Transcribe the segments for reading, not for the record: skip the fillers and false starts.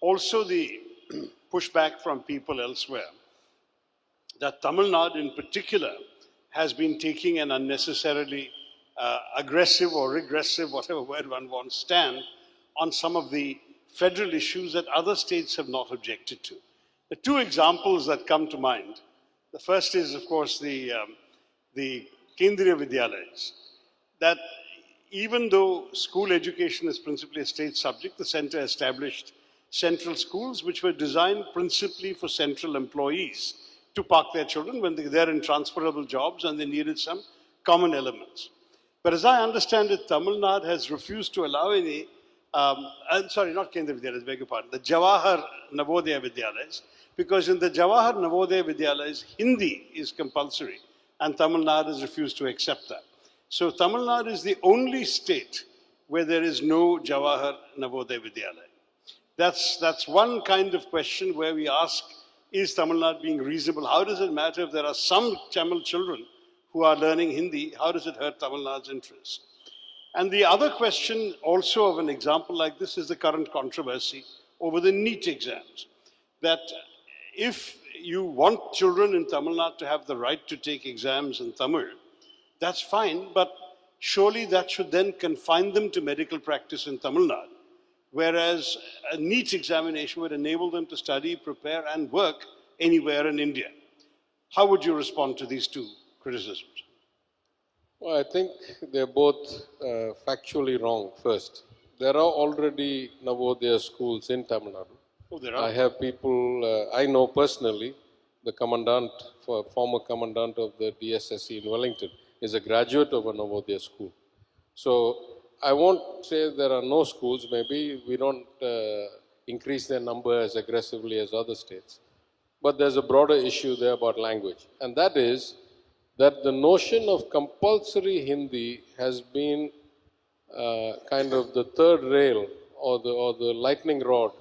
Also the pushback from people elsewhere that Tamil Nadu in particular has been taking an unnecessarily aggressive or regressive, whatever word one wants, stand on some of the federal issues that other states have not objected to. The two examples that come to mind, the first is, of course, the Kendriya Vidyalayas, that even though school education is principally a state subject, the center established central schools which were designed principally for central employees to park their children when they're in transferable jobs and they needed some common elements. But as I understand it, Tamil Nadu has refused to allow any, sorry, not Kendriya Vidyalayas, beg your pardon, the Jawahar Navodaya Vidyalayas, because in the Jawahar Navodaya Vidyalayas, Hindi is compulsory and Tamil Nadu has refused to accept that. So Tamil Nadu is the only state where there is no Jawahar Navodaya Vidyalaya. That's one kind of question where we ask, is Tamil Nadu being reasonable? How does it matter if there are some Tamil children who are learning Hindi? How does it hurt Tamil Nadu's interests? And the other question also of an example like this is the current controversy over the NEET exams. That if you want children in Tamil Nadu to have the right to take exams in Tamil, that's fine, but surely that should then confine them to medical practice in Tamil Nadu, whereas a NEET examination would enable them to study, prepare, and work anywhere in India. How would you respond to these two criticisms? Well, I think they're both factually wrong. First, there are already Navodaya schools in Tamil Nadu. Oh, there are. I have people, I know personally, the former commandant of the DSSC in Wellington is a graduate of a Navodaya school. So I won't say there are no schools. Maybe we don't increase their number as aggressively as other states. But there's a broader issue there about language. And that is that the notion of compulsory Hindi has been kind of the third rail or the lightning rod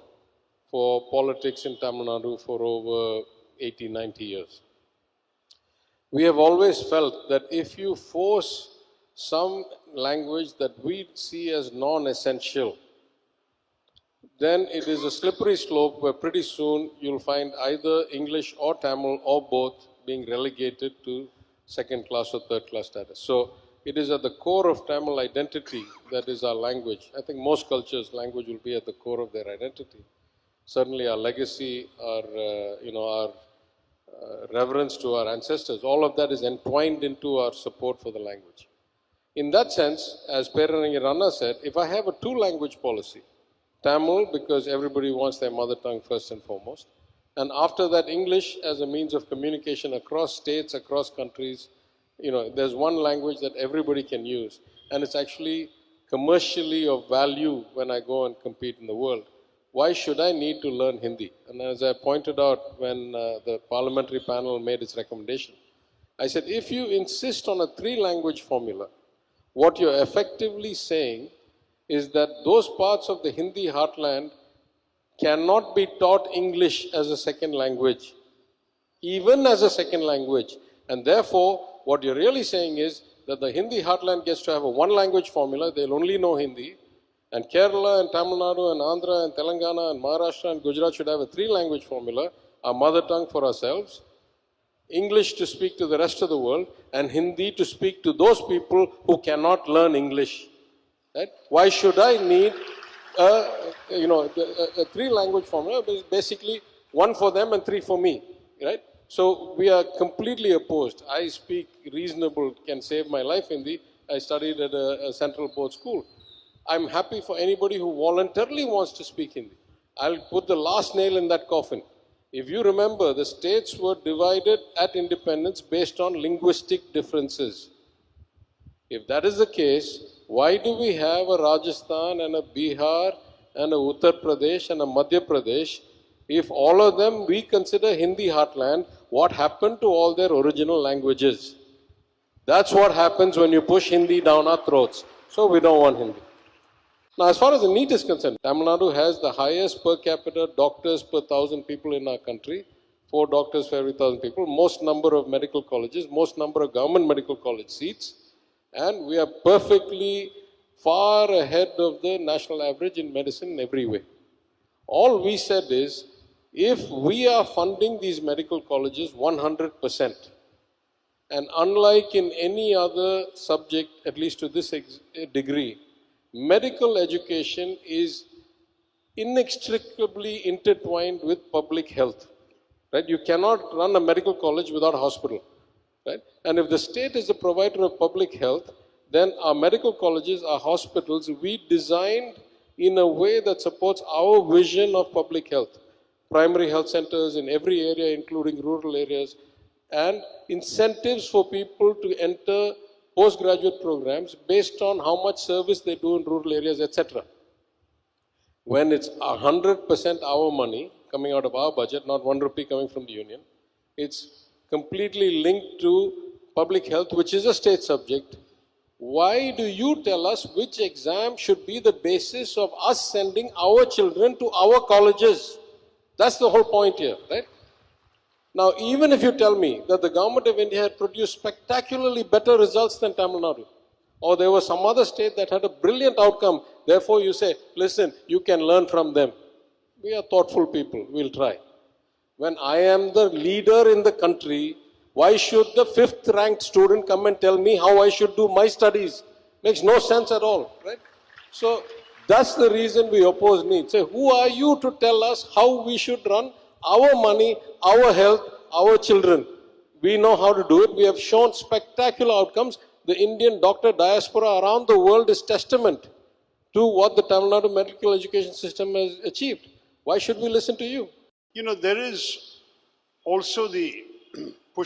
for politics in Tamil Nadu for over 80, 90 years. We have always felt that if you force some language that we see as non-essential, then it is a slippery slope where pretty soon you'll find either English or Tamil or both being relegated to second class or third class status. So it is at the core of Tamil identity that is our language. I think most cultures' language will be at the core of their identity. Certainly our legacy, our reverence to our ancestors, all of that is entwined into our support for the language. In that sense, as Perangi Ranna said, if I have a two-language policy, Tamil because everybody wants their mother tongue first and foremost, and after that English as a means of communication across states, across countries, there's one language that everybody can use, and it's actually commercially of value when I go and compete in the world. Why should I need to learn Hindi? And as I pointed out when the parliamentary panel made its recommendation, I said, if you insist on a three-language formula, what you're effectively saying is that those parts of the Hindi heartland cannot be taught English as a second language, even as a second language. And therefore, what you're really saying is that the Hindi heartland gets to have a one-language formula, they'll only know Hindi, and Kerala and Tamil Nadu and Andhra and Telangana and Maharashtra and Gujarat should have a three-language formula, our mother tongue for ourselves, English to speak to the rest of the world, and Hindi to speak to those people who cannot learn English. Right? Why should I need a three-language formula? Basically, one for them and three for me. Right? So we are completely opposed. I speak reasonable, can save my life Hindi. I studied at a central board school. I'm happy for anybody who voluntarily wants to speak Hindi. I'll put the last nail in that coffin. If you remember, the states were divided at independence based on linguistic differences. If that is the case, why do we have a Rajasthan and a Bihar and a Uttar Pradesh and a Madhya Pradesh? If all of them we consider Hindi heartland, what happened to all their original languages? That's what happens when you push Hindi down our throats. So we don't want Hindi. Now, as far as the NEET is concerned, Tamil Nadu has the highest per capita doctors per 1,000 people in our country, 4 doctors for every 1,000 people, most number of medical colleges, most number of government medical college seats, and we are perfectly far ahead of the national average in medicine in every way. All we said is, if we are funding these medical colleges 100%, and unlike in any other subject, at least to this degree, medical education is inextricably intertwined with public health. Right? You cannot run a medical college without a hospital. Right? And if the state is the provider of public health, then our medical colleges, our hospitals, we designed in a way that supports our vision of public health. Primary health centers in every area, including rural areas, and incentives for people to enter postgraduate programs based on how much service they do in rural areas, etc. When it's 100% our money coming out of our budget, not 1 rupee coming from the union, it's completely linked to public health, which is a state subject. Why do you tell us which exam should be the basis of us sending our children to our colleges? That's the whole point here, right? Now, even if you tell me that the government of India had produced spectacularly better results than Tamil Nadu, or there was some other state that had a brilliant outcome, therefore you say, listen, you can learn from them. We are thoughtful people, we'll try. When I am the leader in the country, why should the 5th ranked student come and tell me how I should do my studies? Makes no sense at all, right? So that's the reason we oppose NEET. Say, who are you to tell us how we should run our money, our health, our children? We know how to do it. We have shown spectacular outcomes. The Indian doctor diaspora around the world is testament to what the Tamil Nadu medical education system has achieved. Why should we listen to you? You know, there is also the